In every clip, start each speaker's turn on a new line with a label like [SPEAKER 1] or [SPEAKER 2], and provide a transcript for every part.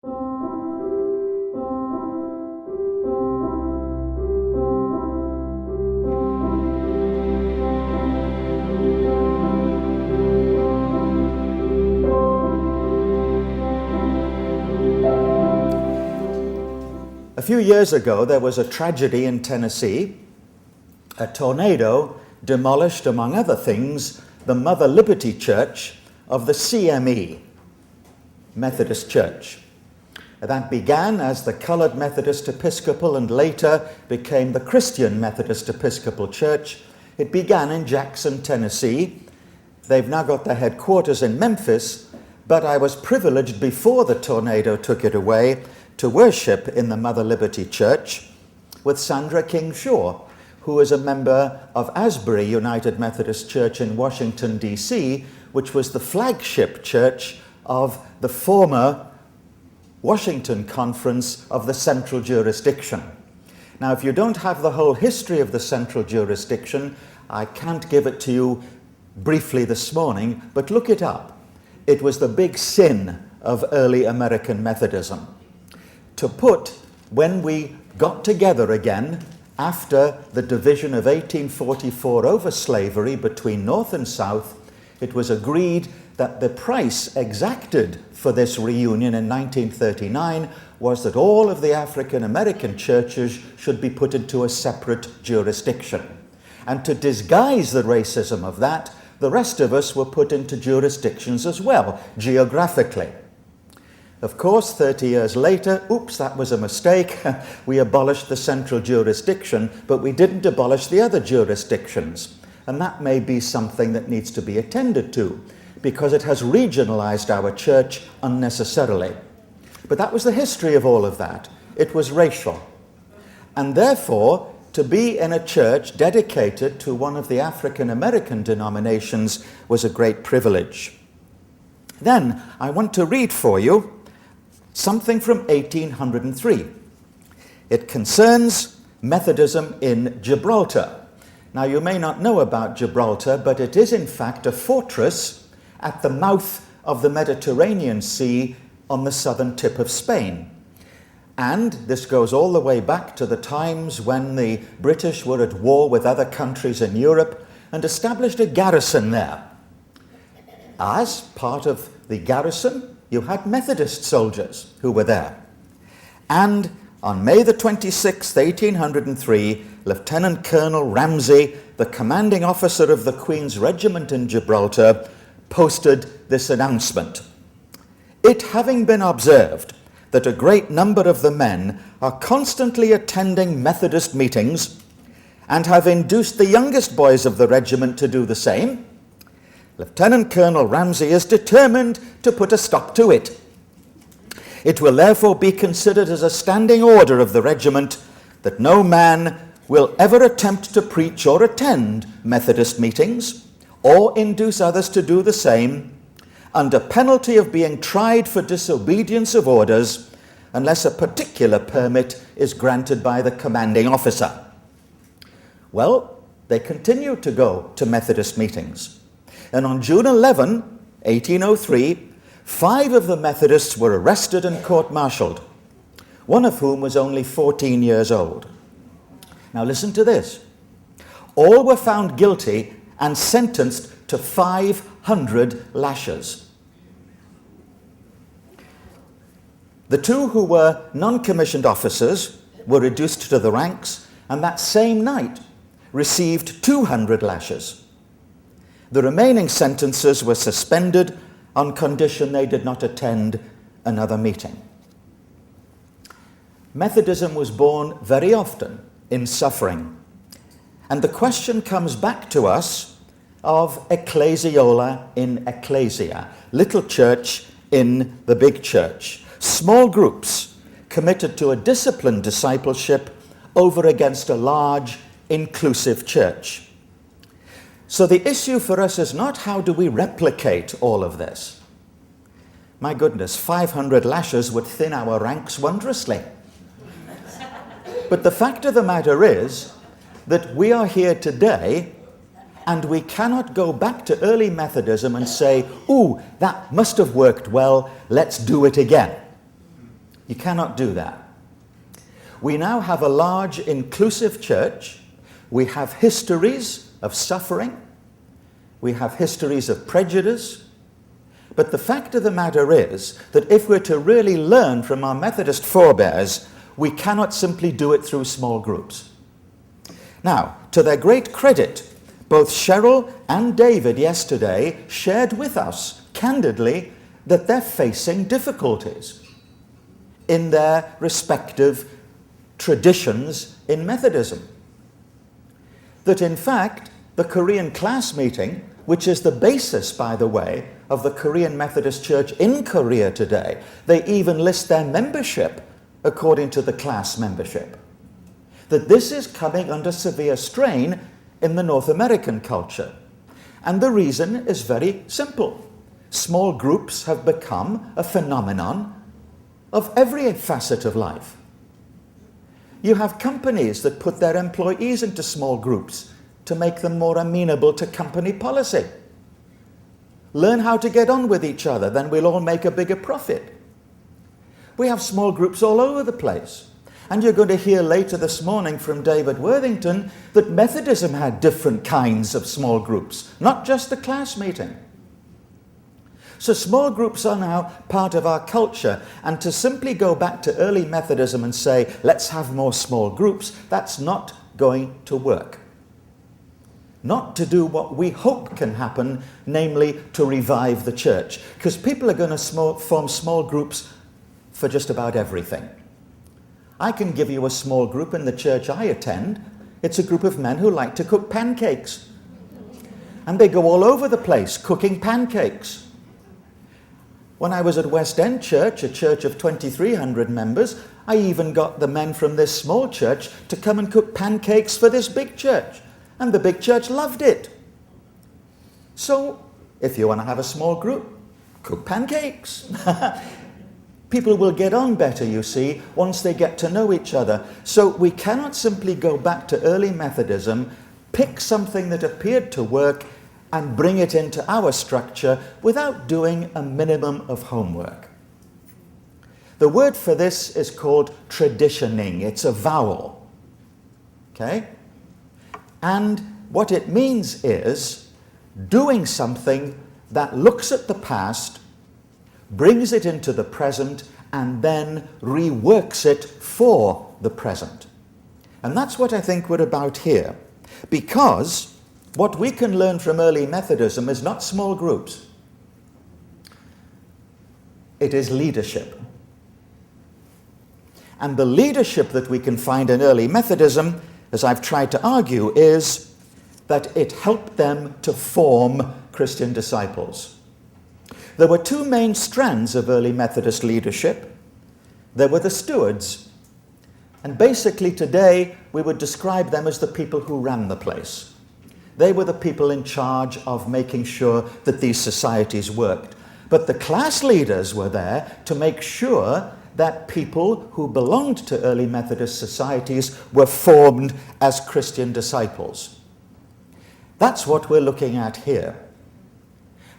[SPEAKER 1] A few years ago, there was a tragedy in Tennessee. A tornado demolished, among other things, the Mother Liberty Church of the CME, Methodist Church. That began as the Colored Methodist Episcopal and later became the Christian Methodist Episcopal Church. It began in Jackson, Tennessee. They've now got their headquarters in Memphis, but I was privileged before the tornado took it away to worship in the Mother Liberty Church with Sandra King Shaw, who is a member of Asbury United Methodist Church in Washington, D.C., which was the flagship church of the former Washington Conference of the Central Jurisdiction. Now, if you don't have the whole history of the Central Jurisdiction, I can't give it to you briefly this morning, but look it up. It was the big sin of early American Methodism. To put, when we got together again after the division of 1844 over slavery between North and South, it was agreed that the price exacted for this reunion in 1939 was that all of the African American churches should be put into a separate jurisdiction. And to disguise the racism of that, the rest of us were put into jurisdictions as well, geographically. Of course, 30 years later, oops, that was a mistake. We abolished the central jurisdiction, but we didn't abolish the other jurisdictions. And that may be something that needs to be attended to, because it has regionalized our church unnecessarily. But that was the history of all of that. It was racial. And therefore, to be in a church dedicated to one of the African American denominations was a great privilege. Then, I want to read for you something from 1803. It concerns Methodism in Gibraltar. Now, you may not know about Gibraltar, but it is in fact a fortress at the mouth of the Mediterranean Sea on the southern tip of Spain. And this goes all the way back to the times when the British were at war with other countries in Europe and established a garrison there. As part of the garrison, you had Methodist soldiers who were there. And on May the 26th, 1803, Lieutenant Colonel Ramsay, the commanding officer of the Queen's Regiment in Gibraltar, posted this announcement. It having been observed that a great number of the men are constantly attending Methodist meetings and have induced the youngest boys of the regiment to do the same, Lieutenant Colonel Ramsay is determined to put a stop to it. It will therefore be considered as a standing order of the regiment that no man will ever attempt to preach or attend Methodist meetings or induce others to do the same under penalty of being tried for disobedience of orders unless a particular permit is granted by the commanding officer. Well, they continued to go to Methodist meetings. And on June 11, 1803, 5 of the Methodists were arrested and court-martialed, one of whom was only 14 years old. Now listen to this. All were found guilty and sentenced to 500 lashes. The 2 who were non-commissioned officers were reduced to the ranks, and that same night received 200 lashes. The remaining sentences were suspended on condition they did not attend another meeting. Methodism was born very often in suffering. And the question comes back to us of ecclesiola in ecclesia, little church in the big church, small groups committed to a disciplined discipleship over against a large, inclusive church. So the issue for us is not how do we replicate all of this. My goodness, 500 lashes would thin our ranks wondrously. But the fact of the matter is that we are here today and we cannot go back to early Methodism and say, ooh, that must have worked well, let's do it again. You cannot do that. We now have a large inclusive church. We have histories of suffering. We have histories of prejudice. But the fact of the matter is that if we're to really learn from our Methodist forebears, we cannot simply do it through small groups. Now, to their great credit, both Cheryl and David yesterday shared with us candidly that they're facing difficulties in their respective traditions in Methodism. That in fact, the Korean class meeting, which is the basis, by the way, of the Korean Methodist Church in Korea today, they even list their membership according to the class membership. That this is coming under severe strain in the North American culture. And the reason is very simple. Small groups have become a phenomenon of every facet of life. You have companies that put their employees into small groups to make them more amenable to company policy. Learn how to get on with each other, then we'll all make a bigger profit. We have small groups all over the place. And you're going to hear later this morning from David Worthington that Methodism had different kinds of small groups, not just the class meeting. So small groups are now part of our culture, and to simply go back to early Methodism and say, let's have more small groups, that's not going to work. Not to do what we hope can happen, namely to revive the church, because people are going to form small groups for just about everything. I can give you a small group in the church I attend. It's a group of men who like to cook pancakes. And they go all over the place cooking pancakes. When I was at West End Church, a church of 2,300 members, I even got the men from this small church to come and cook pancakes for this big church. And the big church loved it. So, if you want to have a small group, cook pancakes. People will get on better, you see, once they get to know each other. So we cannot simply go back to early Methodism, pick something that appeared to work, and bring it into our structure without doing a minimum of homework. The word for this is called traditioning. It's a vowel. Okay? And what it means is doing something that looks at the past, brings it into the present, and then reworks it for the present. And that's what I think we're about here. Because what we can learn from early Methodism is not small groups. It is leadership. And the leadership that we can find in early Methodism, as I've tried to argue, is that it helped them to form Christian disciples. There were two main strands of early Methodist leadership. There were the stewards. And basically today we would describe them as the people who ran the place. They were the people in charge of making sure that these societies worked. But the class leaders were there to make sure that people who belonged to early Methodist societies were formed as Christian disciples. That's what we're looking at here.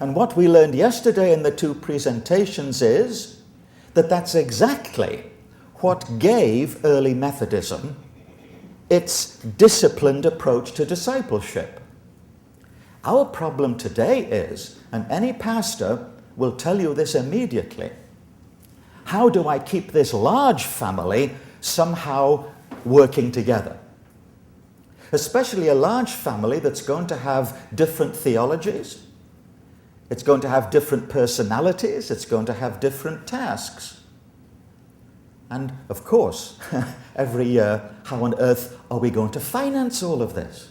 [SPEAKER 1] And what we learned yesterday in the two presentations is that that's exactly what gave early Methodism its disciplined approach to discipleship. Our problem today is, and any pastor will tell you this immediately, how do I keep this large family somehow working together? Especially a large family that's going to have different theologies. It's going to have different personalities. It's going to have different tasks. And of course, every year, how on earth are we going to finance all of this?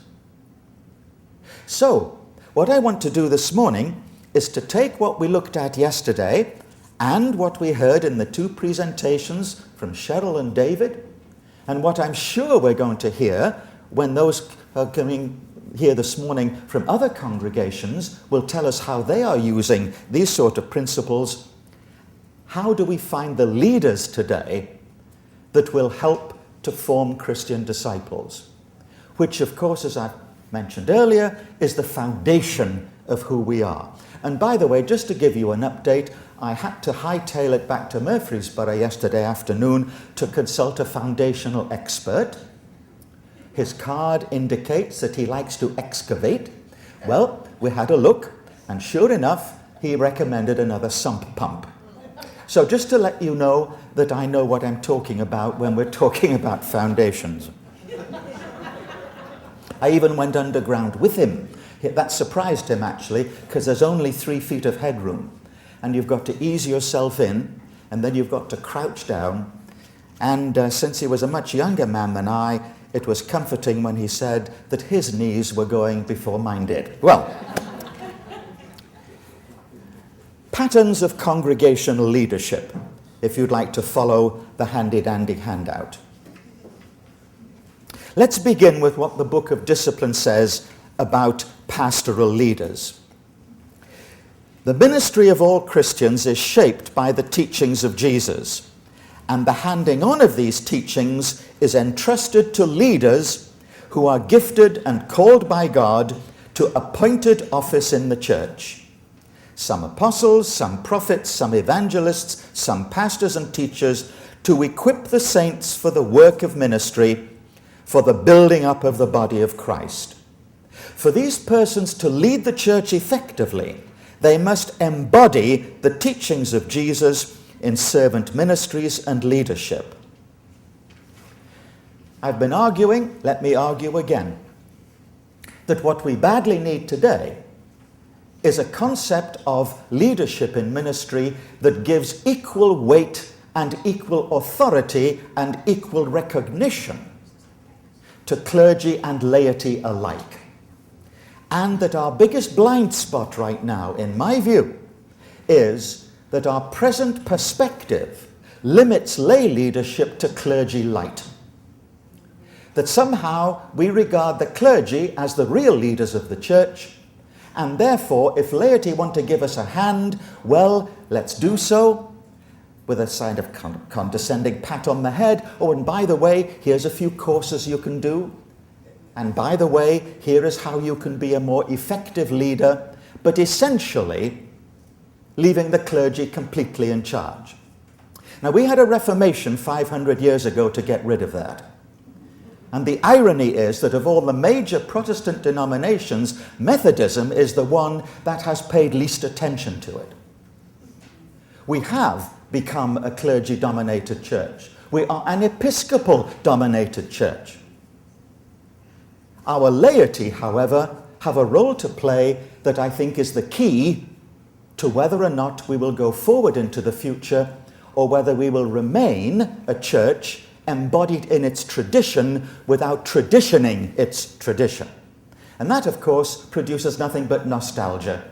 [SPEAKER 1] So, what I want to do this morning is to take what we looked at yesterday and what we heard in the two presentations from Cheryl and David, and what I'm sure we're going to hear when those are coming here this morning from other congregations will tell us how they are using these sort of principles. How do we find the leaders today that will help to form Christian disciples? Which, of course, as I mentioned earlier, is the foundation of who we are. And by the way, just to give you an update, I had to hightail it back to Murfreesboro yesterday afternoon to consult a foundational expert. His card indicates that he likes to excavate. Well, we had a look, and sure enough, he recommended another sump pump. So just to let you know that I know what I'm talking about when we're talking about foundations. I even went underground with him. That surprised him, actually, because there's only 3 feet of headroom. And you've got to ease yourself in, and then you've got to crouch down. And since he was a much younger man than I, it was comforting when he said that his knees were going before mine did. Well, patterns of congregational leadership, if you'd like to follow the handy-dandy handout. Let's begin with what the book of Discipline says about pastoral leaders. The ministry of all Christians is shaped by the teachings of Jesus, and the handing on of these teachings is entrusted to leaders who are gifted and called by God to appointed office in the church. Some apostles, some prophets, some evangelists, some pastors and teachers, to equip the saints for the work of ministry, for the building up of the body of Christ. For these persons to lead the church effectively, they must embody the teachings of Jesus in servant ministries and leadership. I've been arguing, let me argue again, that what we badly need today is a concept of leadership in ministry that gives equal weight and equal authority and equal recognition to clergy and laity alike. And that our biggest blind spot right now, in my view, is that our present perspective limits lay leadership to clergy light. That somehow we regard the clergy as the real leaders of the church, and therefore if laity want to give us a hand, well, let's do so with a sign of condescending pat on the head. Oh, and by the way, here's a few courses you can do. And by the way, here is how you can be a more effective leader, but essentially leaving the clergy completely in charge. Now, we had a Reformation 500 years ago to get rid of that. And the irony is that of all the major Protestant denominations, Methodism is the one that has paid least attention to it. We have become a clergy-dominated church. We are an Episcopal-dominated church. Our laity, however, have a role to play that I think is the key to whether or not we will go forward into the future or whether we will remain a church embodied in its tradition without traditioning its tradition. And that, of course, produces nothing but nostalgia.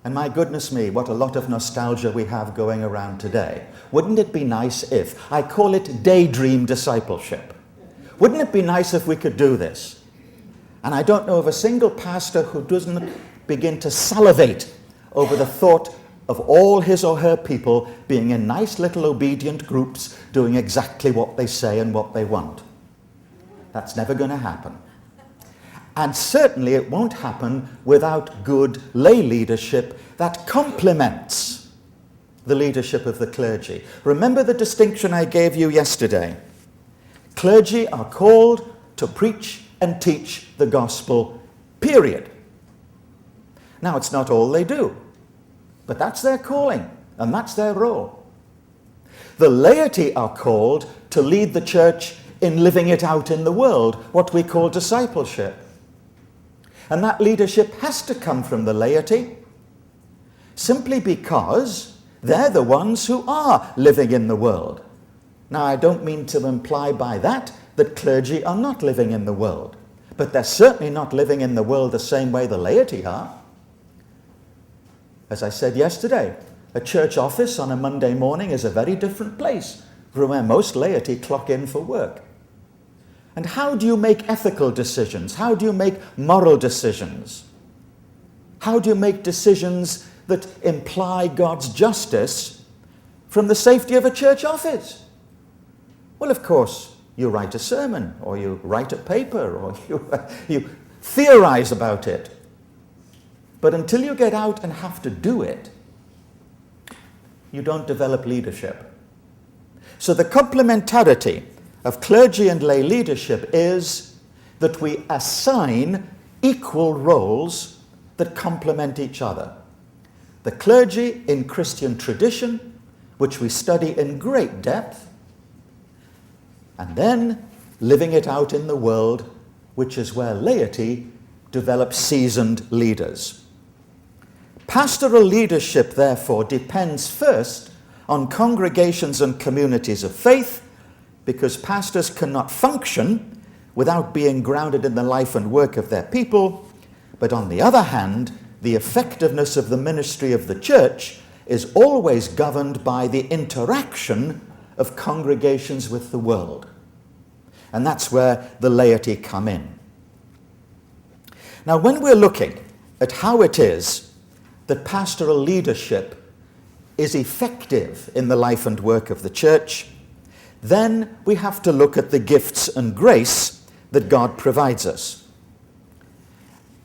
[SPEAKER 1] And my goodness me, what a lot of nostalgia we have going around today. Wouldn't it be nice if, I call it daydream discipleship. Wouldn't it be nice if we could do this? And I don't know of a single pastor who doesn't begin to salivate over the thought of all his or her people being in nice little obedient groups doing exactly what they say and what they want. That's never going to happen. And certainly it won't happen without good lay leadership that complements the leadership of the clergy. Remember the distinction I gave you yesterday. Clergy are called to preach and teach the gospel, period. Now, it's not all they do, but that's their calling and that's their role. The laity are called to lead the church in living it out in the world, what we call discipleship. And that leadership has to come from the laity, simply because they're the ones who are living in the world. Now, I don't mean to imply by that clergy are not living in the world, but they're certainly not living in the world the same way the laity are. As I said yesterday, a church office on a Monday morning is a very different place from where most laity clock in for work. And how do you make ethical decisions? How do you make moral decisions? How do you make decisions that imply God's justice from the safety of a church office? Well, of course, you write a sermon, or you write a paper, or you theorize about it. But until you get out and have to do it, you don't develop leadership. So the complementarity of clergy and lay leadership is that we assign equal roles that complement each other. The clergy in Christian tradition, which we study in great depth, and then living it out in the world, which is where laity develops seasoned leaders. Pastoral leadership, therefore, depends first on congregations and communities of faith, because pastors cannot function without being grounded in the life and work of their people. But on the other hand, the effectiveness of the ministry of the church is always governed by the interaction of congregations with the world. And that's where the laity come in. Now, when we're looking at how it is that pastoral leadership is effective in the life and work of the church, then we have to look at the gifts and grace that God provides us.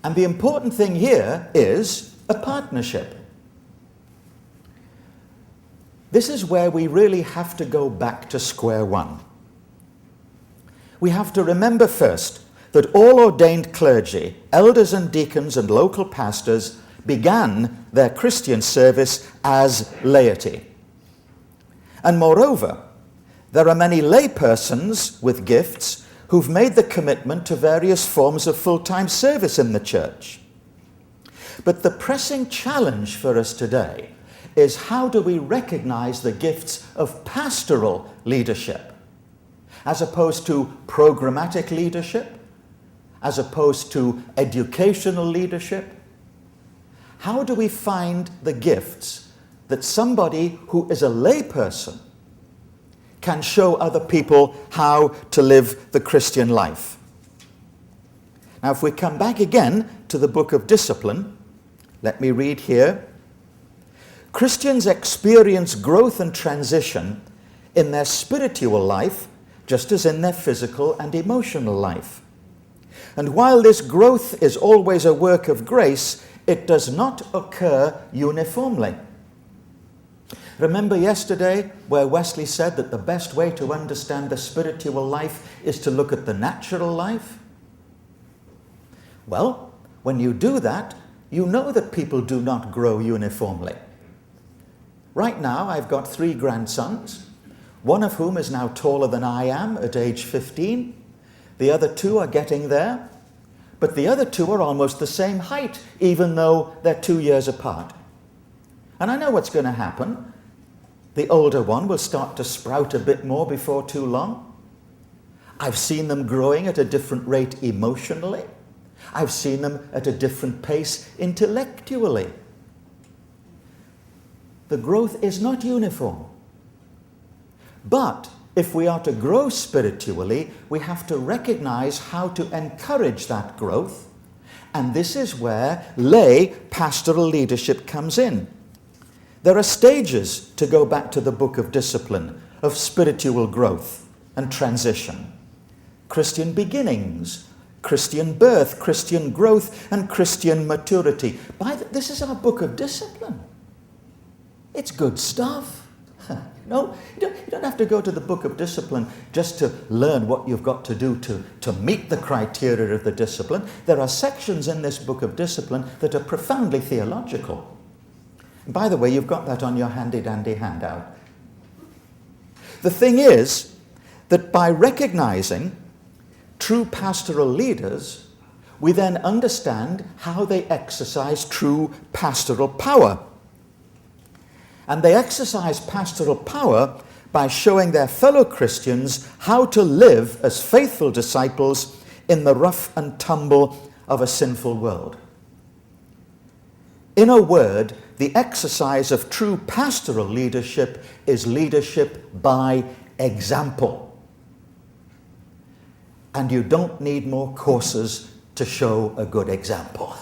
[SPEAKER 1] And the important thing here is a partnership. This is where we really have to go back to square one. We have to remember first that all ordained clergy, elders and deacons and local pastors began their Christian service as laity. And moreover, there are many lay persons with gifts who've made the commitment to various forms of full-time service in the church. But the pressing challenge for us today is, how do we recognize the gifts of pastoral leadership as opposed to programmatic leadership, as opposed to educational leadership? How do we find the gifts that somebody who is a lay person can show other people how to live the Christian life? Now, if we come back again to the book of Discipline, let me read here. Christians experience growth and transition in their spiritual life just as in their physical and emotional life. And while this growth is always a work of grace, it does not occur uniformly. Remember yesterday where Wesley said that the best way to understand the spiritual life is to look at the natural life? Well, when you do that, you know that people do not grow uniformly. Right now, I've got 3 grandsons, one of whom is now taller than I am at age 15. The other 2 are getting there, but the other 2 are almost the same height, even though they're 2 years apart. And I know what's going to happen. The older one will start to sprout a bit more before too long. I've seen them growing at a different rate emotionally. I've seen them at a different pace intellectually. The growth is not uniform. But if we are to grow spiritually, we have to recognize how to encourage that growth. And this is where lay pastoral leadership comes in. There are stages, to go back to the book of Discipline, of spiritual growth and transition. Christian beginnings, Christian birth, Christian growth, and Christian maturity. This is our book of discipline. It's good stuff. No, you don't have to go to the book of discipline just to learn what you've got to do to meet the criteria of the discipline. There are sections in this book of discipline that are profoundly theological. And by the way, you've got that on your handy-dandy handout. The thing is that by recognizing true pastoral leaders, we then understand how they exercise true pastoral power. And they exercise pastoral power by showing their fellow Christians how to live as faithful disciples in the rough and tumble of a sinful world. In a word, the exercise of true pastoral leadership is leadership by example. And you don't need more courses to show a good example.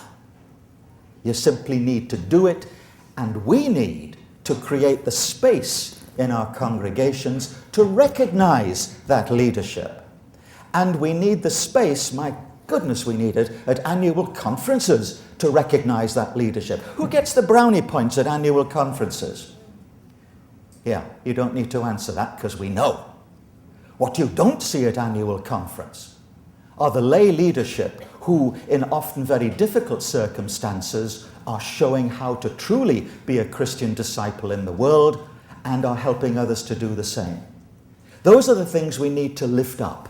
[SPEAKER 1] You simply need to do it, and we need to create the space in our congregations to recognize that leadership. And we need the space, my goodness, we need it, at annual conferences to recognize that leadership. Who gets the brownie points at annual conferences? Yeah, you don't need to answer that because we know. What you don't see at annual conference are the lay leadership who, in often very difficult circumstances, are showing how to truly be a Christian disciple in the world and are helping others to do the same. Those are the things we need to lift up,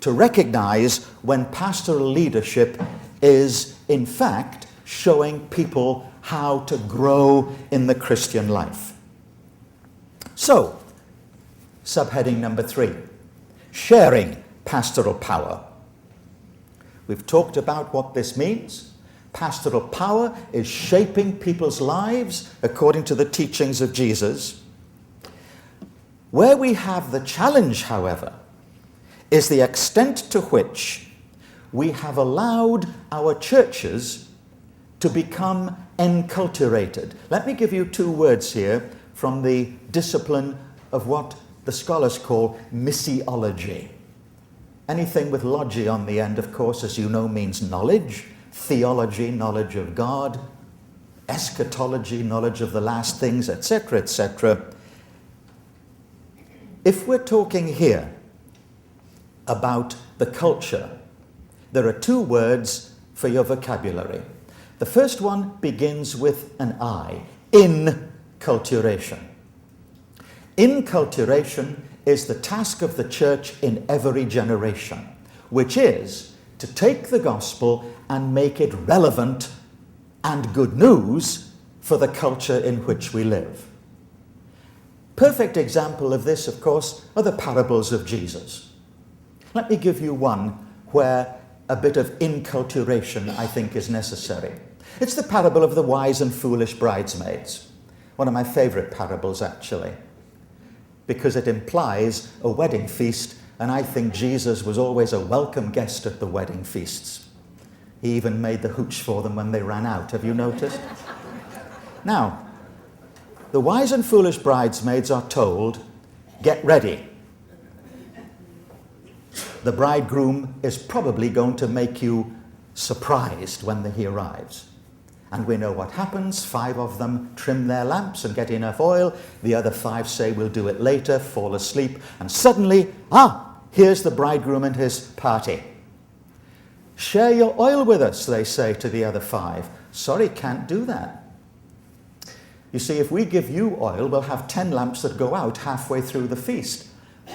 [SPEAKER 1] to recognize when pastoral leadership is, in fact, showing people how to grow in the Christian life. So, subheading number 3, sharing pastoral power. We've talked about what this means. Pastoral power is shaping people's lives according to the teachings of Jesus. Where we have the challenge, however, is the extent to which we have allowed our churches to become enculturated. Let me give you 2 words here from the discipline of what the scholars call missiology. Anything with logy on the end, of course, as you know, means knowledge. Theology, knowledge of God. Eschatology, knowledge of the last things, etc., etc. If we're talking here about the culture, there are 2 words for your vocabulary. The first one begins with an I, inculturation. Inculturation is the task of the church in every generation, which is to take the gospel and make it relevant and good news for the culture in which we live. Perfect example of this, of course, are the parables of Jesus. Let me give you one where a bit of inculturation, I think, is necessary. It's the parable of the wise and foolish bridesmaids. One of my favorite parables, actually, because it implies a wedding feast, and I think Jesus was always a welcome guest at the wedding feasts. He even made the hooch for them when they ran out. Have you noticed? Now, the wise and foolish bridesmaids are told, get ready. The bridegroom is probably going to make you surprised when he arrives. And we know what happens. 5 of them trim their lamps and get enough oil. The other 5 say, we'll do it later, fall asleep. And suddenly, here's the bridegroom and his party. Share your oil with us, they say to the other 5. Sorry, can't do that. You see, if we give you oil, we'll have 10 lamps that go out halfway through the feast.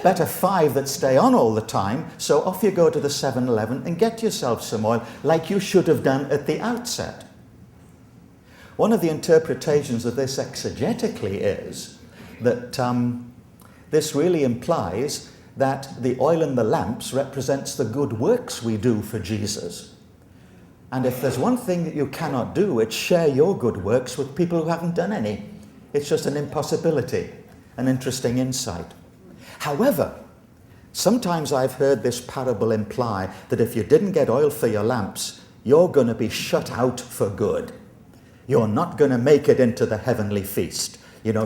[SPEAKER 1] Better 5 that stay on all the time, so off you go to the 7-Eleven and get yourself some oil, like you should have done at the outset. One of the interpretations of this exegetically is that this really implies that the oil in the lamps represents the good works we do for Jesus. And if there's one thing that you cannot do, it's share your good works with people who haven't done any. It's just an impossibility, an interesting insight. However, sometimes I've heard this parable imply that if you didn't get oil for your lamps, you're going to be shut out for good. You're not going to make it into the heavenly feast.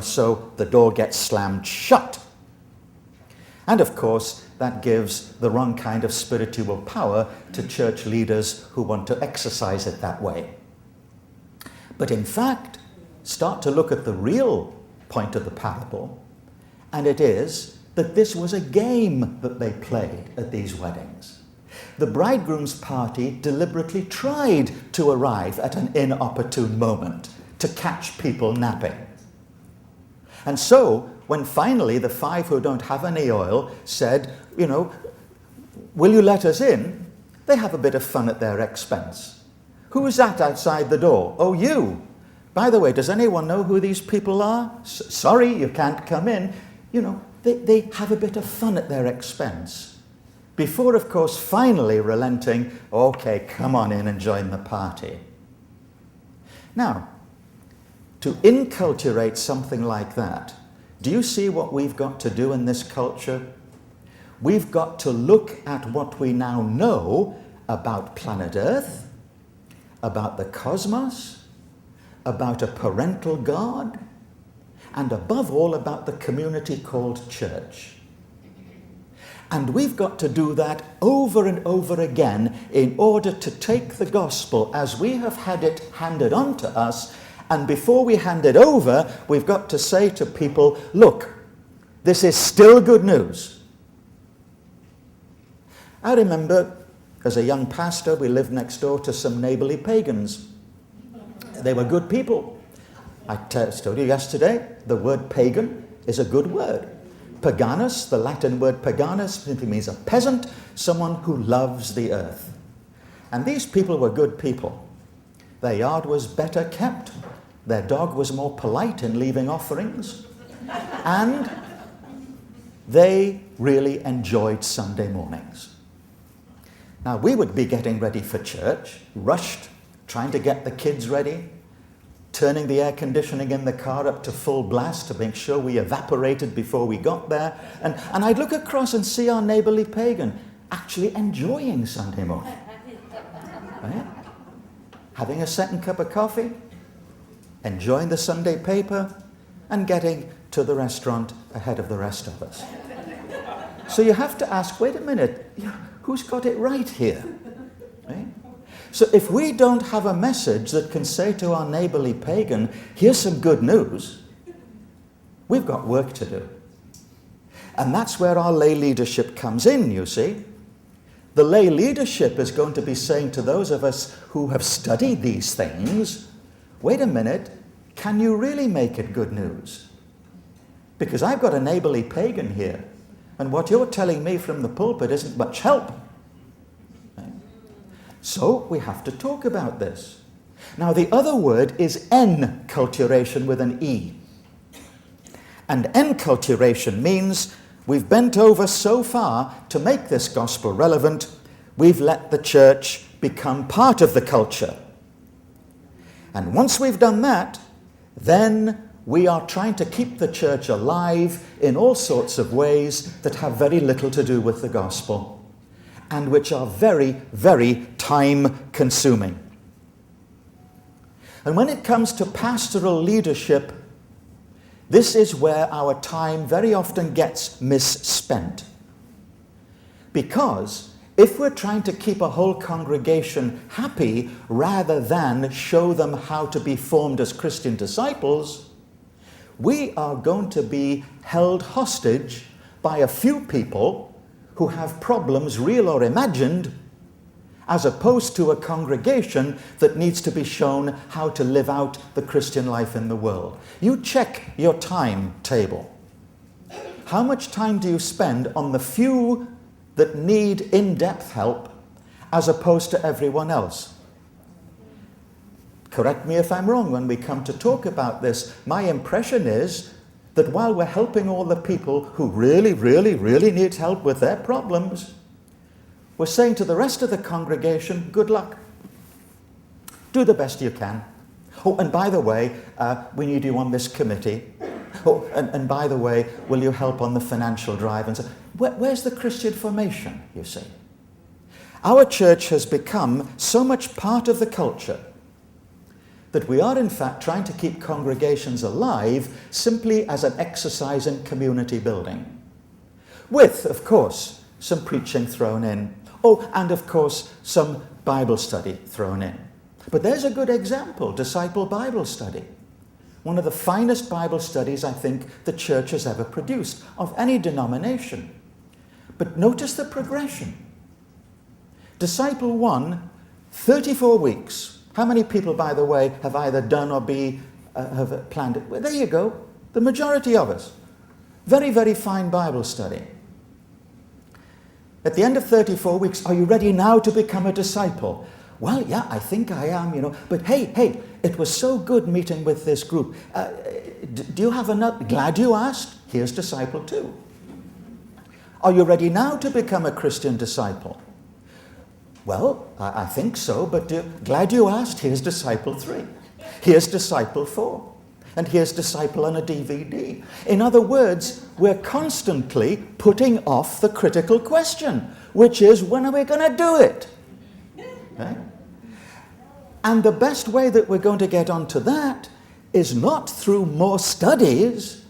[SPEAKER 1] So the door gets slammed shut. And of course, that gives the wrong kind of spiritual power to church leaders who want to exercise it that way. But in fact, start to look at the real point of the parable, and it is that this was a game that they played at these weddings. The bridegroom's party deliberately tried to arrive at an inopportune moment to catch people napping. And so, when finally the 5 who don't have any oil said, will you let us in? They have a bit of fun at their expense. Who is that outside the door? Oh, you. By the way, does anyone know who these people are? Sorry, you can't come in. They have a bit of fun at their expense. Before, of course, finally relenting, okay, come on in and join the party. Now, to inculturate something like that, do you see what we've got to do in this culture? We've got to look at what we now know about planet Earth, about the cosmos, about a parental God, and above all about the community called church. And we've got to do that over and over again in order to take the gospel as we have had it handed on to us. And before we hand it over, we've got to say to people, look, This is still good news. I remember as a young pastor, we lived next door to some neighborly pagans. They were good people. I told you yesterday, the word pagan is a good word. Paganus, the Latin word paganus, simply means a peasant, someone who loves the earth. And these people were good people. Their yard was better kept. Their dog was more polite in leaving offerings. And they really enjoyed Sunday mornings. Now, we would be getting ready for church, rushed, trying to get the kids ready, turning the air conditioning in the car up to full blast to make sure we evaporated before we got there. And I'd look across and see our neighborly pagan actually enjoying Sunday morning. Right? Having a second cup of coffee, enjoying the Sunday paper, and getting to the restaurant ahead of the rest of us. So you have to ask, wait a minute, who's got it right here? Right? So if we don't have a message that can say to our neighborly pagan, here's some good news, we've got work to do. And that's where our lay leadership comes in, you see. The lay leadership is going to be saying to those of us who have studied these things, wait a minute, can you really make it good news? Because I've got a neighborly pagan here, and what you're telling me from the pulpit isn't much help. Right? So we have to talk about this. Now the other word is enculturation with an E. And enculturation means we've bent over so far to make this gospel relevant, we've let the church become part of the culture. And once we've done that, then we are trying to keep the church alive in all sorts of ways that have very little to do with the gospel and which are very, very time-consuming. And when it comes to pastoral leadership, this is where our time very often gets misspent. Because if we're trying to keep a whole congregation happy rather than show them how to be formed as Christian disciples, we are going to be held hostage by a few people who have problems, real or imagined, as opposed to a congregation that needs to be shown how to live out the Christian life in the world. You check your timetable. How much time do you spend on the few that need in-depth help as opposed to everyone else? Correct me if I'm wrong when we come to talk about this. My impression is that while we're helping all the people who really, really, really need help with their problems, we're saying to the rest of the congregation, good luck. Do the best you can. Oh, and by the way, we need you on this committee. Oh, and by the way, will you help on the financial drive? And so, where's the Christian formation, you see? Our church has become so much part of the culture that we are in fact trying to keep congregations alive simply as an exercise in community building. With, of course, some preaching thrown in. Oh, and of course, some Bible study thrown in. But there's a good example, Disciple Bible Study. One of the finest Bible studies I think the church has ever produced, of any denomination. But notice the progression. Disciple 1, 34 weeks. How many people, by the way, have either done or have planned it? Well, there you go. The majority of us. Very, very fine Bible study. At the end of 34 weeks, are you ready now to become a disciple? Well, yeah, I think I am, But hey, it was so good meeting with this group. Do you have another? Glad you asked. Here's disciple 2. Are you ready now to become a Christian disciple? Well, I think so, but glad you asked. Here's disciple 3. Here's disciple 4. And here's disciple on a DVD. In other words, we're constantly putting off the critical question, which is, when are we going to do it? Right? And the best way that we're going to get onto that is not through more studies.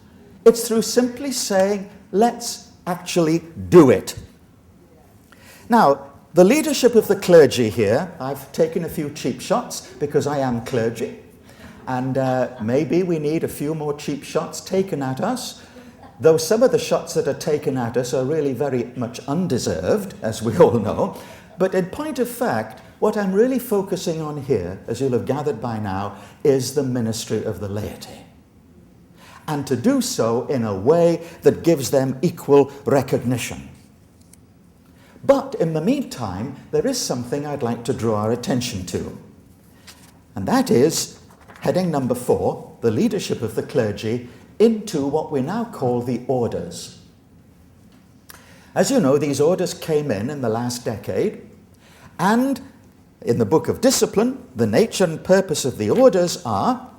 [SPEAKER 1] It's through simply saying, let's actually do it. Now, the leadership of the clergy here, I've taken a few cheap shots because I am clergy. And maybe we need a few more cheap shots taken at us. though some of the shots that are taken at us are really very much undeserved, as we all know. But in point of fact, what I'm really focusing on here, as you'll have gathered by now, is the ministry of the laity. And to do so in a way that gives them equal recognition. But in the meantime, there is something I'd like to draw our attention to. And that is heading number 4, the leadership of the clergy, into what we now call the orders. As you know, these orders came in the last decade, and in the book of Discipline, the nature and purpose of the orders are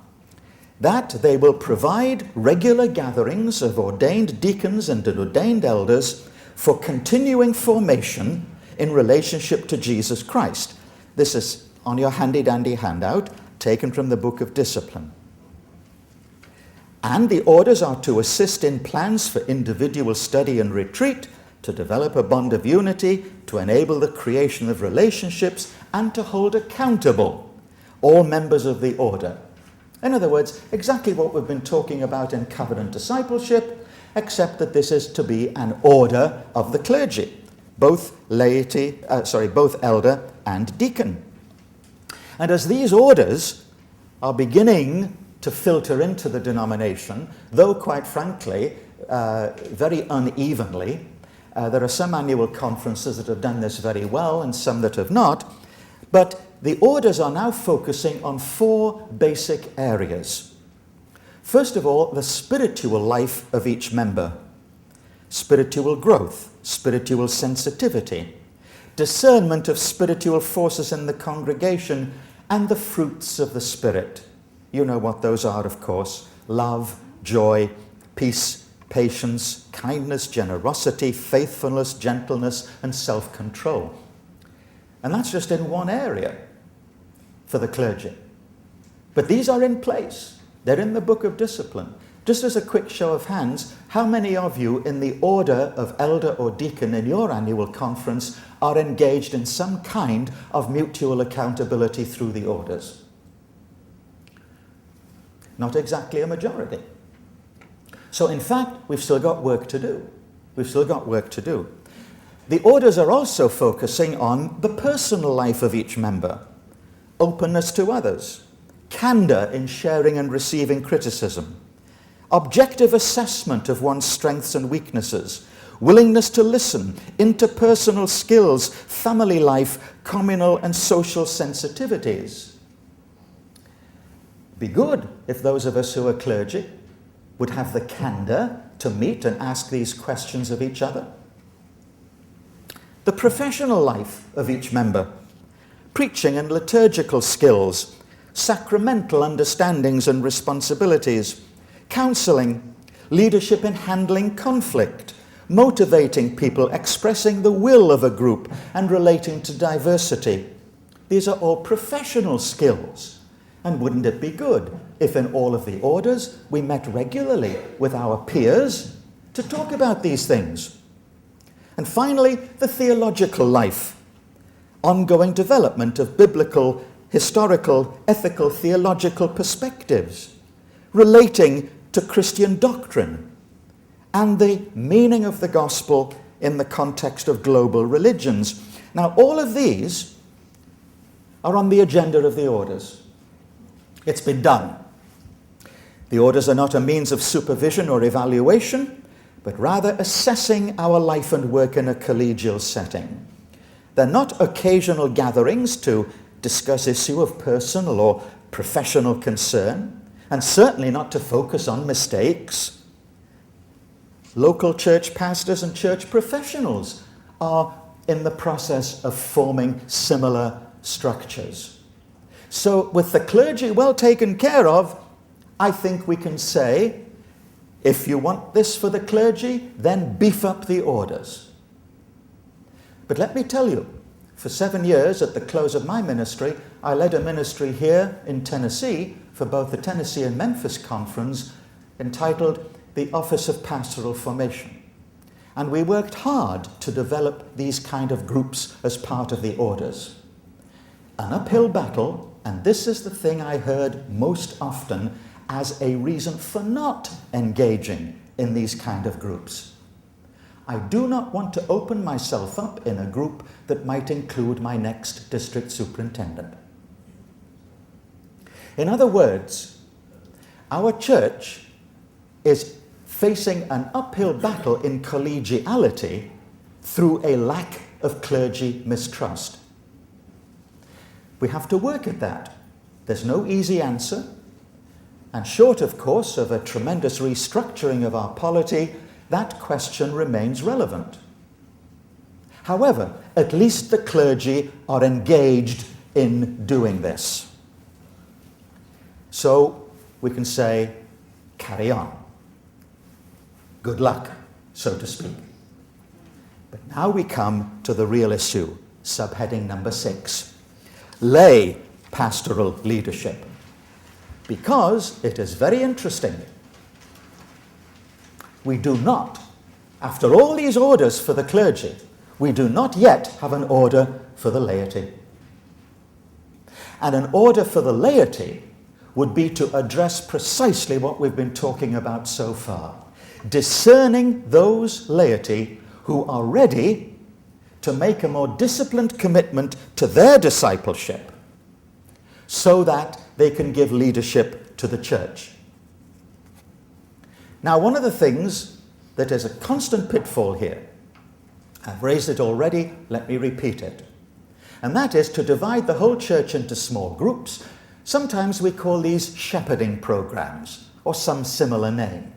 [SPEAKER 1] that they will provide regular gatherings of ordained deacons and ordained elders for continuing formation in relationship to Jesus Christ. This is on your handy-dandy handout, taken from the book of Discipline. And the orders are to assist in plans for individual study and retreat, to develop a bond of unity, to enable the creation of relationships, and to hold accountable all members of the order. In other words, exactly what we've been talking about in covenant discipleship, except that this is to be an order of the clergy, both elder and deacon. And as these orders are beginning to filter into the denomination, though quite frankly, very unevenly, there are some annual conferences that have done this very well and some that have not, but the orders are now focusing on 4 basic areas. First of all, the spiritual life of each member, spiritual growth, spiritual sensitivity, discernment of spiritual forces in the congregation, and the fruits of the Spirit. You know what those are, of course: love, joy, peace, patience, kindness, generosity, faithfulness, gentleness, and self-control. And that's just in one area for the clergy. But these are in place. They're in the book of Discipline. Just as a quick show of hands, how many of you in the order of elder or deacon in your annual conference are engaged in some kind of mutual accountability through the orders? Not exactly a majority. So in fact, we've still got work to do. We've still got work to do. The orders are also focusing on the personal life of each member, openness to others, candor in sharing and receiving criticism, objective assessment of one's strengths and weaknesses, willingness to listen, interpersonal skills, family life, communal and social sensitivities. Be good if those of us who are clergy would have the candor to meet and ask these questions of each other. The professional life of each member, preaching and liturgical skills, sacramental understandings and responsibilities, counseling, leadership in handling conflict, motivating people, expressing the will of a group, and relating to diversity. These are all professional skills. And wouldn't it be good if in all of the orders we met regularly with our peers to talk about these things? And finally, the theological life, ongoing development of biblical, historical, ethical, theological perspectives, relating to Christian doctrine, and the meaning of the gospel in the context of global religions. Now, all of these are on the agenda of the orders. It's been done. The orders are not a means of supervision or evaluation, but rather assessing our life and work in a collegial setting. They're not occasional gatherings to discuss issue of personal or professional concern, and certainly not to focus on mistakes. Local church pastors and church professionals are in the process of forming similar structures. So with the clergy well taken care of, I think we can say, if you want this for the clergy, then beef up the orders. But let me tell you, for 7 years at the close of my ministry, I led a ministry here in Tennessee for both the Tennessee and Memphis Conference entitled the Office of Pastoral Formation. And we worked hard to develop these kind of groups as part of the orders. An uphill battle, and this is the thing I heard most often as a reason for not engaging in these kind of groups. I do not want to open myself up in a group that might include my next district superintendent. In other words, our church is facing an uphill battle in collegiality through a lack of clergy mistrust. We have to work at that. There's no easy answer. And short, of course, of a tremendous restructuring of our polity, that question remains relevant. However, at least the clergy are engaged in doing this. So we can say, carry on. Good luck, so to speak. But now we come to the real issue, subheading number 6, lay pastoral leadership. Because it is very interesting. We do not, after all these orders for the clergy, we do not yet have an order for the laity. And an order for the laity would be to address precisely what we've been talking about so far. Discerning those laity who are ready to make a more disciplined commitment to their discipleship so that they can give leadership to the church. Now, one of the things that is a constant pitfall here, I've raised it already, let me repeat it, and that is to divide the whole church into small groups. Sometimes we call these shepherding programs, or some similar name.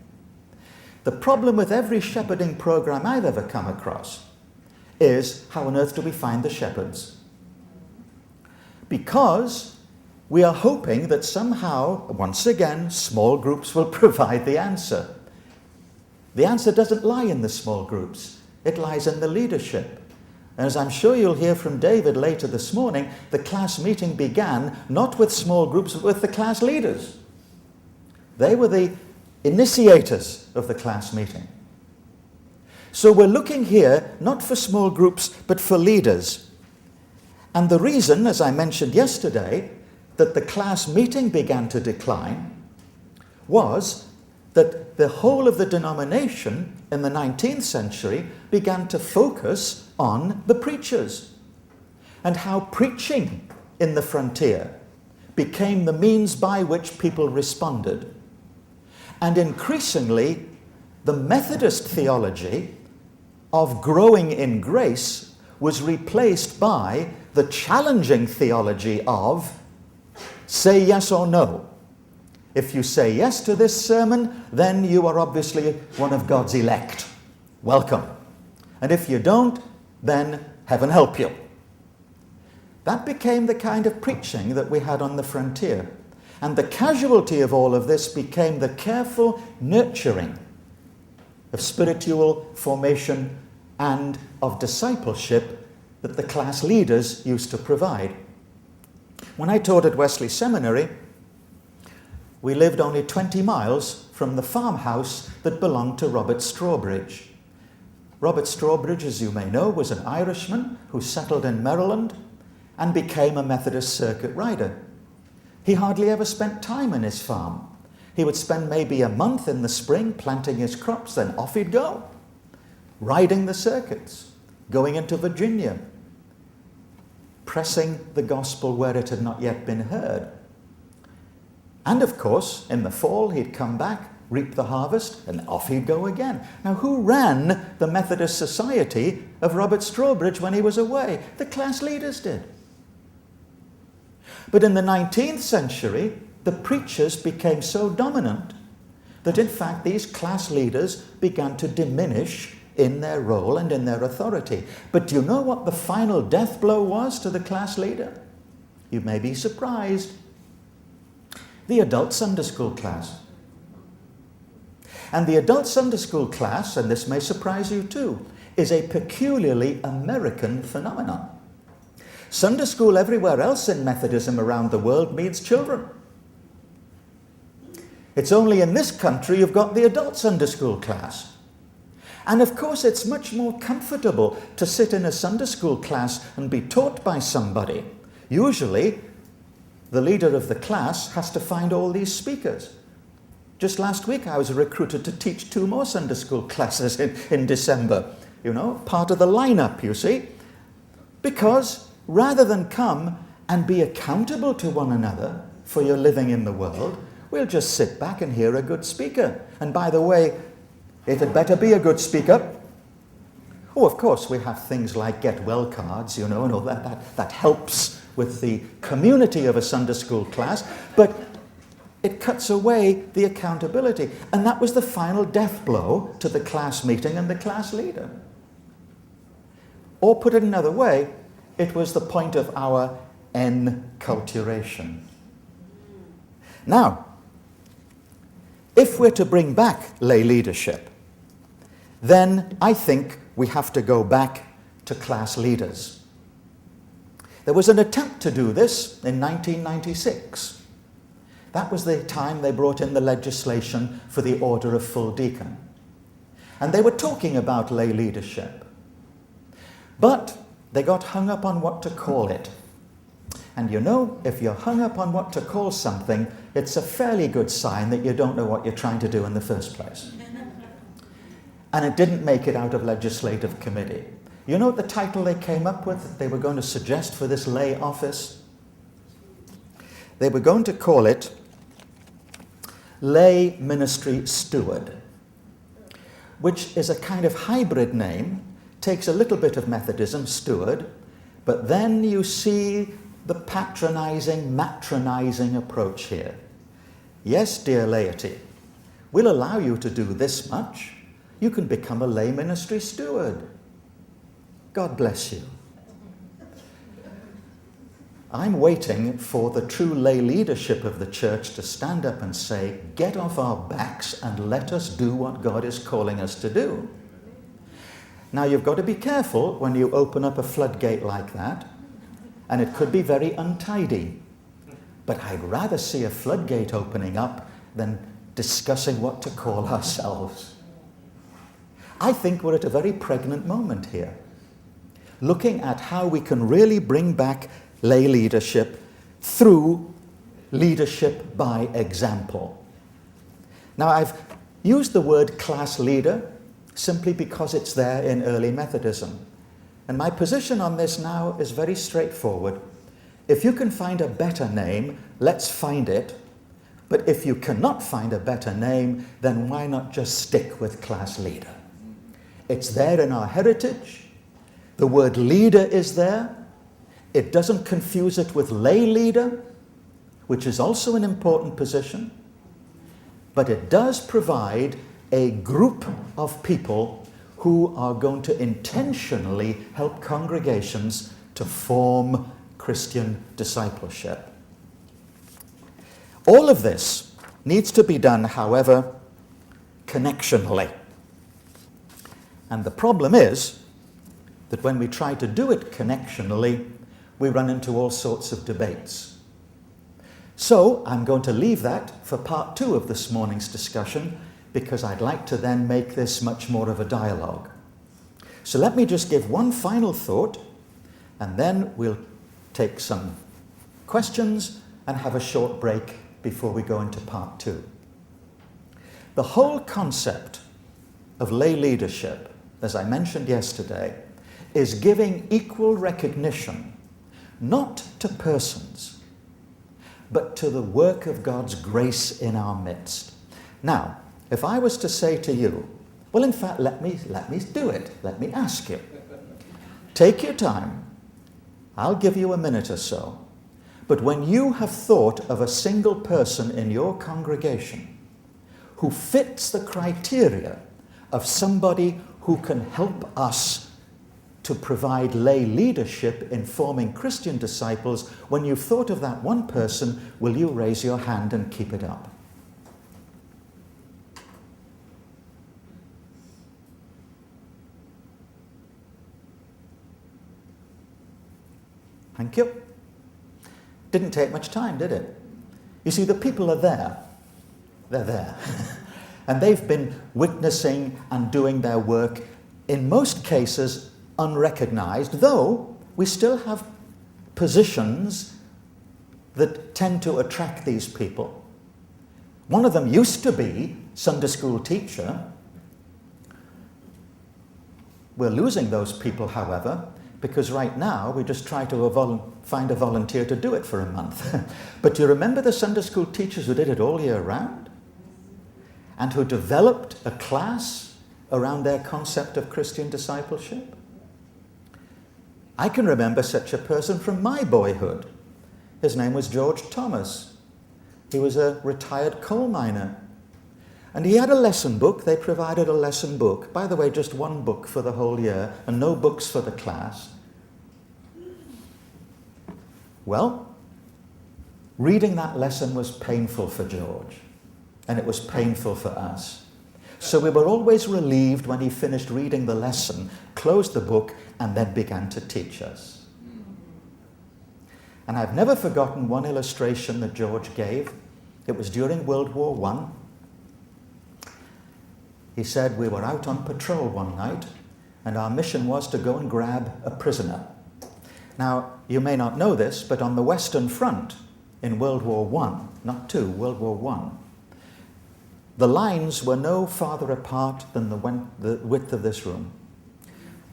[SPEAKER 1] The problem with every shepherding program I've ever come across is, how on earth do we find the shepherds? Because we are hoping that somehow, once again, small groups will provide the answer. The answer doesn't lie in the small groups. It lies in the leadership. And as I'm sure you'll hear from David later this morning, the class meeting began not with small groups, but with the class leaders. They were the initiators of the class meeting. So we're looking here not for small groups, but for leaders. And the reason, as I mentioned yesterday, that the class meeting began to decline was that the whole of the denomination in the 19th century began to focus on the preachers and how preaching in the frontier became the means by which people responded. And increasingly, the Methodist theology of growing in grace was replaced by the challenging theology of say yes or no. If you say yes to this sermon, then you are obviously one of God's elect. Welcome. And if you don't, then heaven help you. That became the kind of preaching that we had on the frontier. And the casualty of all of this became the careful nurturing of spiritual formation and of discipleship that the class leaders used to provide. When I taught at Wesley Seminary, we lived only 20 miles from the farmhouse that belonged to Robert Strawbridge. Robert Strawbridge, as you may know, was an Irishman who settled in Maryland and became a Methodist circuit rider. He hardly ever spent time in his farm. He would spend maybe a month in the spring planting his crops, then off he'd go, riding the circuits, going into Virginia, pressing the gospel where it had not yet been heard. And of course, in the fall, he'd come back, reap the harvest, and off he'd go again. Now, who ran the Methodist Society of Robert Strawbridge when he was away? The class leaders did. But in the 19th century, the preachers became so dominant that in fact these class leaders began to diminish in their role and in their authority. But do you know what the final death blow was to the class leader? You may be surprised. The adult Sunday school class. And the adult Sunday school class, and this may surprise you too, is a peculiarly American phenomenon. Sunday school everywhere else in Methodism around the world means children. It's only in this country you've got the adult Sunday school class. And of course it's much more comfortable to sit in a Sunday school class and be taught by somebody. Usually the leader of the class has to find all these speakers. Just last week I was recruited to teach 2 more Sunday school classes in December. You know, part of the lineup, you see. Because rather than come and be accountable to one another for your living in the world, we'll just sit back and hear a good speaker. And by the way, it had better be a good speaker. Oh, of course, we have things like get well cards, you know, and all that helps with the community of a Sunday school class, but it cuts away the accountability. And that was the final death blow to the class meeting and the class leader. Or put it another way, it was the point of our enculturation. Now, if we're to bring back lay leadership, then I think we have to go back to class leaders. There was an attempt to do this in 1996. That was the time they brought in the legislation for the order of full deacon. And they were talking about lay leadership. But they got hung up on what to call it. And you know, if you're hung up on what to call something, it's a fairly good sign that you don't know what you're trying to do in the first place. And it didn't make it out of legislative committee. You know what the title they came up with they were going to suggest for this lay office? They were going to call it Lay Ministry Steward, which is a kind of hybrid name, takes a little bit of Methodism, steward, but then you see the patronizing, matronizing approach here. Yes, dear laity, we'll allow you to do this much. You can become a lay ministry steward. God bless you. I'm waiting for the true lay leadership of the church to stand up and say, get off our backs and let us do what God is calling us to do. Now, you've got to be careful when you open up a floodgate like that, and it could be very untidy. But I'd rather see a floodgate opening up than discussing what to call ourselves. I think we're at a very pregnant moment here, looking at how we can really bring back lay leadership through leadership by example. Now, I've used the word class leader simply because it's there in early Methodism. And my position on this now is very straightforward. If you can find a better name, let's find it. But if you cannot find a better name, then why not just stick with class leader? It's there in our heritage. The word leader is there. It doesn't confuse it with lay leader, which is also an important position. But it does provide a group of people who are going to intentionally help congregations to form Christian discipleship. All of this needs to be done, however, connectionally. And the problem is that when we try to do it connectionally, we run into all sorts of debates. So I'm going to leave that for part 2 of this morning's discussion, because I'd like to then make this much more of a dialogue. So let me just give one final thought, and then we'll take some questions and have a short break before we go into part 2. The whole concept of lay leadership, as I mentioned yesterday, is giving equal recognition, not to persons, but to the work of God's grace in our midst. Now, if I was to say to you, well, in fact, let me do it. Let me ask you. Take your time. I'll give you a minute or so. But when you have thought of a single person in your congregation who fits the criteria of somebody who can help us to provide lay leadership in forming Christian disciples, when you've thought of that one person, will you raise your hand and keep it up? Thank you. Didn't take much time, did it? You see, the people are there. They're there. And they've been witnessing and doing their work, in most cases unrecognized, though we still have positions that tend to attract these people. One of them used to be Sunday school teacher. We're losing those people, however, because right now we just try to find a volunteer to do it for a month. But do you remember the Sunday school teachers who did it all year round? And who developed a class around their concept of Christian discipleship? I can remember such a person from my boyhood. His name was George Thomas. He was a retired coal miner. And he had a lesson book. They provided a lesson book. By the way, just one book for the whole year and no books for the class. Well, reading that lesson was painful for George. And it was painful for us. So we were always relieved when he finished reading the lesson, closed the book, and then began to teach us. And I've never forgotten one illustration that George gave. It was during World War I. He said we were out on patrol one night, and our mission was to go and grab a prisoner. Now, you may not know this, but on the Western Front in World War I, not II, World War I, the lines were no farther apart than the width of this room.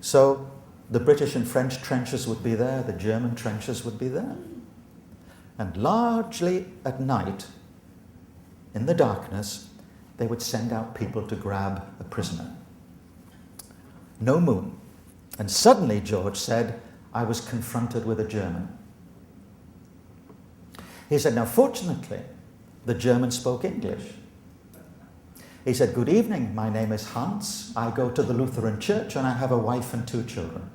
[SPEAKER 1] So the British and French trenches would be there, the German trenches would be there. And largely at night, in the darkness, they would send out people to grab a prisoner. No moon. And suddenly, George said, I was confronted with a German. He said, now fortunately, the German spoke English. He said, good evening, my name is Hans. I go to the Lutheran church and I have a wife and 2 children.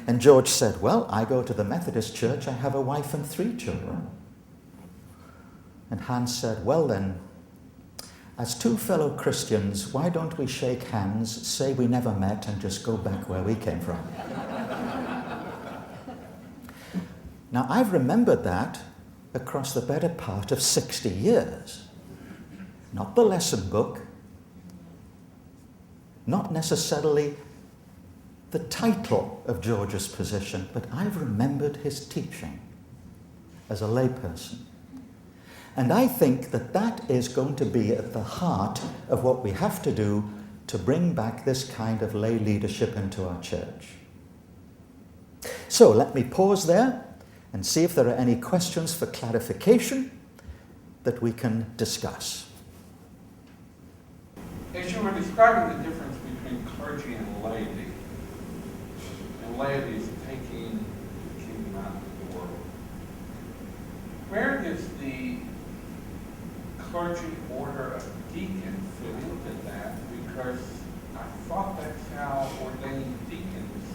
[SPEAKER 1] And George said, well, I go to the Methodist church, I have a wife and 3 children. And Hans said, well then, as 2 fellow Christians, why don't we shake hands, say we never met, and just go back where we came from? Now, I've remembered that across the better part of 60 years. Not the lesson book, not necessarily the title of George's position, but I've remembered his teaching as a layperson. And I think that that is going to be at the heart of what we have to do to bring back this kind of lay leadership into our church. So let me pause there and see if there are any questions for clarification that we can discuss.
[SPEAKER 2] As you were describing the difference between clergy and laity is taking the kingdom out of the world, where does the clergy order of deacon fit into that? Because I thought that's how ordained deacons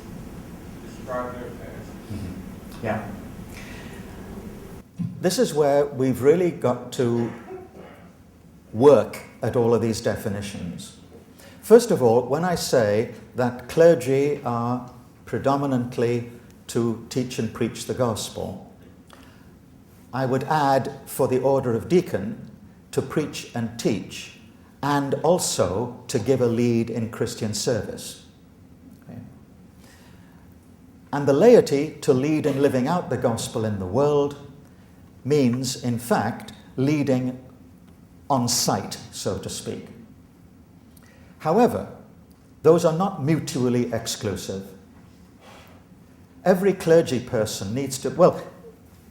[SPEAKER 2] describe their task.
[SPEAKER 1] Mm-hmm. Yeah. This is where we've really got to work at all of these definitions. First of all, when I say that clergy are predominantly to teach and preach the gospel, I would add for the order of deacon to preach and teach, and also to give a lead in Christian service. Okay. And the laity to lead in living out the gospel in the world means, in fact, leading on site, so to speak. However, those are not mutually exclusive. Every clergy person needs to, well,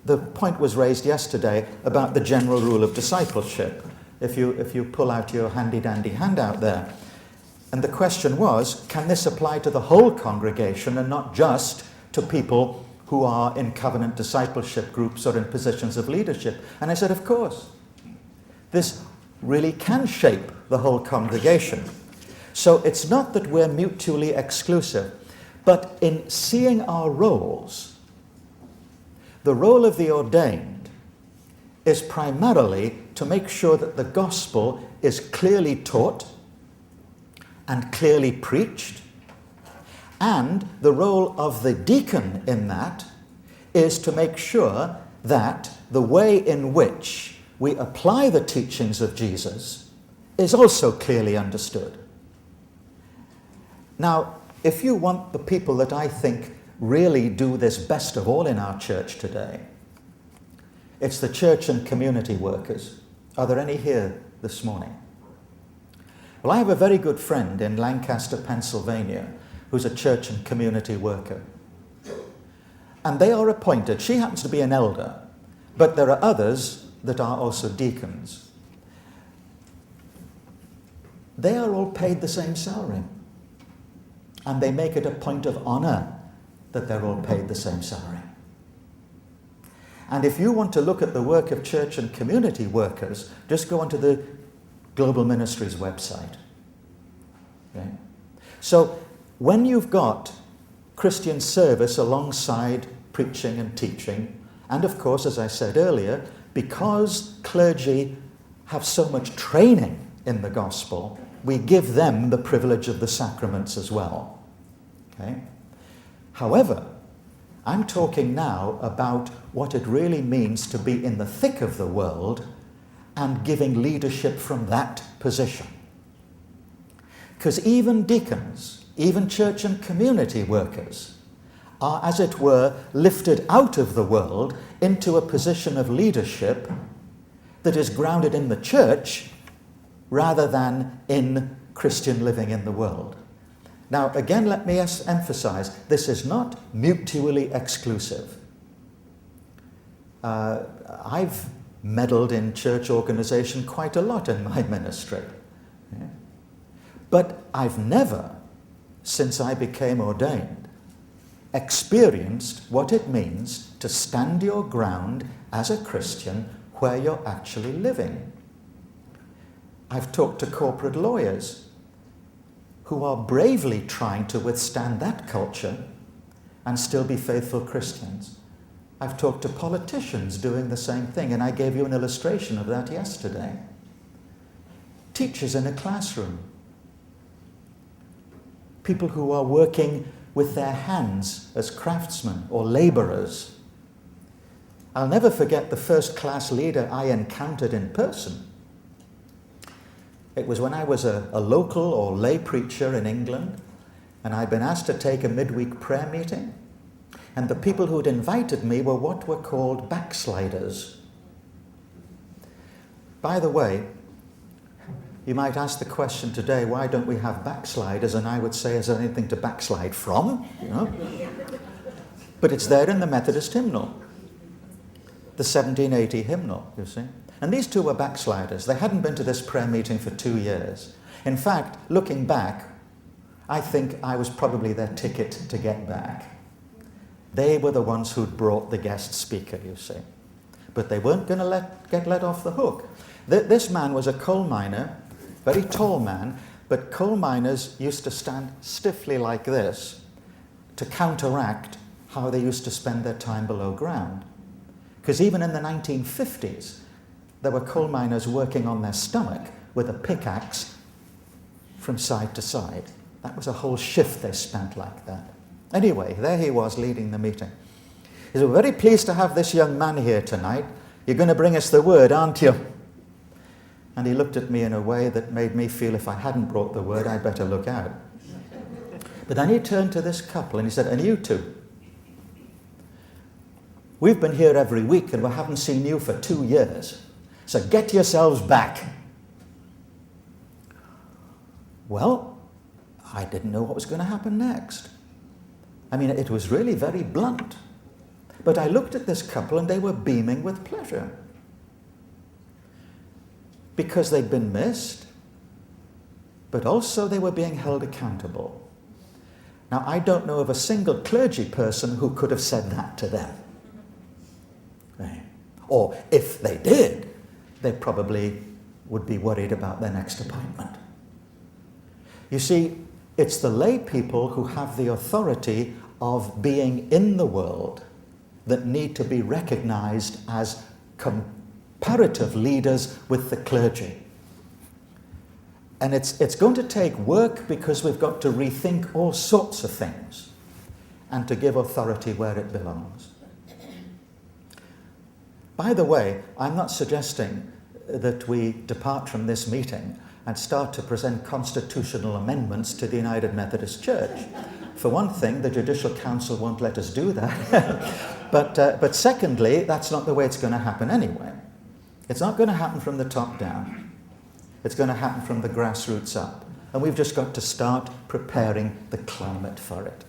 [SPEAKER 1] the point was raised yesterday about the general rule of discipleship. If you pull out your handy-dandy handout there. And the question was, can this apply to the whole congregation and not just to people who are in covenant discipleship groups or in positions of leadership? And I said, of course. This really can shape the whole congregation. So it's not that we're mutually exclusive, but in seeing our roles, the role of the ordained is primarily to make sure that the gospel is clearly taught and clearly preached, and the role of the deacon in that is to make sure that the way in which we apply the teachings of Jesus is also clearly understood. Now, if you want the people that I think really do this best of all in our church today, it's the church and community workers. Are there any here this morning? Well, I have a very good friend in Lancaster, Pennsylvania, who's a church and community worker. And they are appointed. She happens to be an elder, but there are others that are also deacons. They are all paid the same salary. And they make it a point of honour that they're all paid the same salary. And if you want to look at the work of church and community workers, just go onto the Global Ministries website. Okay? So when you've got Christian service alongside preaching and teaching, and of course, as I said earlier, because clergy have so much training in the gospel, we give them the privilege of the sacraments as well. Okay? However, I'm talking now about what it really means to be in the thick of the world and giving leadership from that position. Because even deacons, even church and community workers are, as it were, lifted out of the world into a position of leadership that is grounded in the church rather than in Christian living in the world. Now, again, let me emphasize, this is not mutually exclusive. I've meddled in church organization quite a lot in my ministry. Yeah. But I've never, since I became ordained, experienced what it means to stand your ground as a Christian where you're actually living. I've talked to corporate lawyers who are bravely trying to withstand that culture and still be faithful Christians. I've talked to politicians doing the same thing, and I gave you an illustration of that yesterday. Teachers in a classroom. People who are working with their hands as craftsmen or labourers. I'll never forget the first class leader I encountered in person. It was when I was a local or lay preacher in England, and I'd been asked to take a midweek prayer meeting, and the people who'd invited me were what were called backsliders. By the way, you might ask the question today, why don't we have backsliders? And I would say, is there anything to backslide from? You know? But it's there in the Methodist hymnal, the 1780 hymnal, you see. And these two were backsliders. They hadn't been to this prayer meeting for 2 years. In fact, looking back, I think I was probably their ticket to get back. They were the ones who'd brought the guest speaker, you see. But they weren't going to get let off the hook. This man was a coal miner, very tall man, but coal miners used to stand stiffly like this to counteract how they used to spend their time below ground. Because even in the 1950s, there were coal miners working on their stomach with a pickaxe from side to side. That was a whole shift they spent like that. Anyway, there he was leading the meeting. He said, "We're very pleased to have this young man here tonight. You're going to bring us the word, aren't you?" And he looked at me in a way that made me feel if I hadn't brought the word, I'd better look out. But then he turned to this couple and he said, "And you two, we've been here every week and we haven't seen you for 2 years. So get yourselves back." Well, I didn't know what was going to happen next. I mean, it was really very blunt. But I looked at this couple and they were beaming with pleasure. Because they'd been missed, but also they were being held accountable. Now, I don't know of a single clergy person who could have said that to them. Right? Or if they did, they probably would be worried about their next appointment. You see, it's the lay people who have the authority of being in the world that need to be recognized as comparative leaders with the clergy. And it's going to take work because we've got to rethink all sorts of things and to give authority where it belongs. By the way, I'm not suggesting that we depart from this meeting and start to present constitutional amendments to the United Methodist Church. For one thing, the Judicial Council won't let us do that. But secondly, that's not the way it's going to happen anyway. It's not going to happen from the top down. It's going to happen from the grassroots up. And we've just got to start preparing the climate for it.